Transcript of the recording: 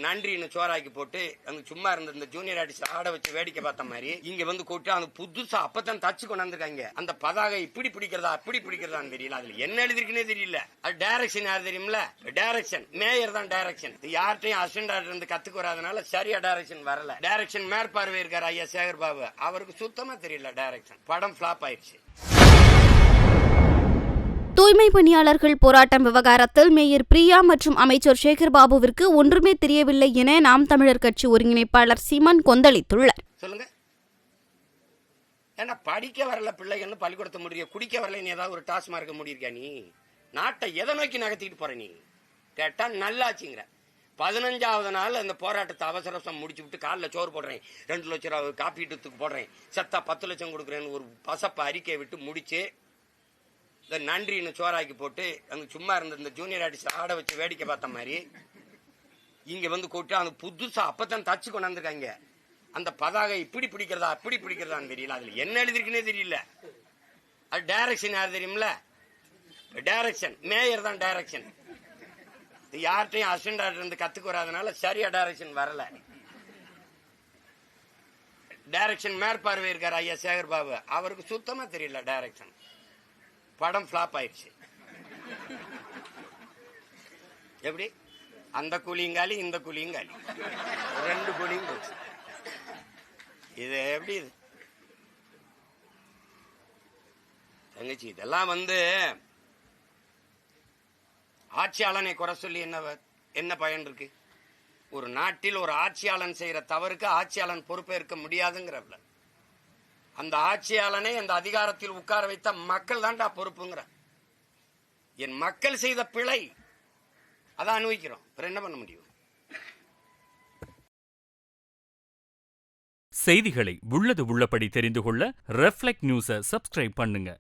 நன்றின்னு சோறாக்கி போட்டு அங்க சும்மா இருந்த இந்த ஜூனியர் ஆர்டிஸ்ட் ஆட வச்சு வேடிக்கை பார்த்த மாதிரி இங்க வந்து கூட்டு அந்த புதுசா அப்பதான் தச்சு கொண்டாந்துருக்காங்க. அந்த பதாகை இப்படி பிடிக்கிறதா அப்படி பிடிக்கிறதான்னு தெரியல. அதுல என்ன எழுதிருக்குன்னே தெரியல. அது டைரக்ஷன் யார் தெரியுமில்ல? டைரக்ஷன் மேயர் தான் டைரக்ஷன். யார்ட்டையும் அசிஸ்டன்ட் ஆர்டர் இருந்து கத்துக்கு வராதனால சரியா டைரக்ஷன் வரல. டைரக்ஷன் மேற்பார்வை இருக்காரு ஐயா சேகர் பாபு, அவருக்கு சுத்தமா தெரியல டைரக்ஷன். படம் பிளாப் ஆயிடுச்சு. தூய்மை பணியாளர்கள் போராட்டம் விவகாரத்தில் மேயர் பிரியா மற்றும் அமைச்சர் சேகர் பாபுவிற்கு ஒன்றுமே தெரியவில்லை என நாம் தமிழர் கட்சி ஒருங்கிணைப்பாளர் சீமான் கொந்தளித்துள்ளார். சொல்லுங்க, ஏன்னா படிக்க வரல பிள்ளைகள்னு பள்ளிக்கூடத்தை முடிய, குடிக்க வரல நீ ஏதாவது ஒரு டாஸ்மார்க்க முடியிருக்கா? நீ நாட்டை எதை நோக்கி நகர்த்திட்டு போற? நீ கேட்டா நல்லாச்சுங்கிற. 15வது நாள் அந்த போராட்டத்தை அவசரம் முடிச்சு விட்டு காலில் சோறு போடுறேன், 2 லட்சம் ரூபா காப்பீட்டுக்கு போடுறேன், செத்தா 10 லட்சம் கொடுக்குறேன்னு ஒரு பசப்ப அறிக்கையை விட்டு முடிச்சு நன்றின்னு சோறாக்கி போட்டு அங்க சும்மா இருந்த இந்த ஜூனியர் ஆர்டிஸ்ட் ஆட வச்சு வேடிக்கை பார்த்த மாதிரி இங்க வந்து கூட்டு அந்த புதுசா அப்பதான் தச்சு கொண்டாந்துருக்காங்க. அந்த பதாகை இப்படி பிடிக்கிறதா அப்படி பிடிக்கிறதான்னு தெரியல. அதுல என்ன எழுதிருக்குன்னே தெரியல. அது டைரக்ஷன் யார் தெரியுமில்ல? டைரக்ஷன் மேயர் தான் டைரக்ஷன். யார்ட்டையும் அசிஸ்டன்ட் ஆர்டர் இருந்து கத்துக்கு வராதனால சரியா டைரக்ஷன் வரல. டைரக்ஷன் மேற்பார்வை இருக்காரு ஐயா சேகர் பாபு, அவருக்கு சுத்தமா தெரியல டைரக்ஷன். படம் பிளாப் ஆயிடுச்சு. எப்படி? அந்த கூலிங்காலி இந்த கூலிங்காலி 2 கூலியும் போச்சு. இது எப்படி? இது தங்கச்சி, இதெல்லாம் ஆட்சியாளனை குறை சொல்லி என்ன பயன் இருக்கு? ஒரு நாட்டில் ஒரு ஆட்சியாளன் செய்யற தவறுக்கு ஆட்சியாளன் பொறுப்பேற்க முடியாதுங்கிறவள அந்த ஆட்சியாளனை அந்த அதிகாரத்தில் உட்கார வைத்த மக்கள் தான்டா பொறுப்புங்கிற. என் மக்கள் செய்த பிழை அதான் அனுபவிக்கிறோம். என்ன பண்ண முடியும்? செய்திகளை உள்ளது உள்ளபடி தெரிந்து கொள்ள ரெஃப்ளெக்ட் நியூஸை சப்ஸ்கிரைப் பண்ணுங்க.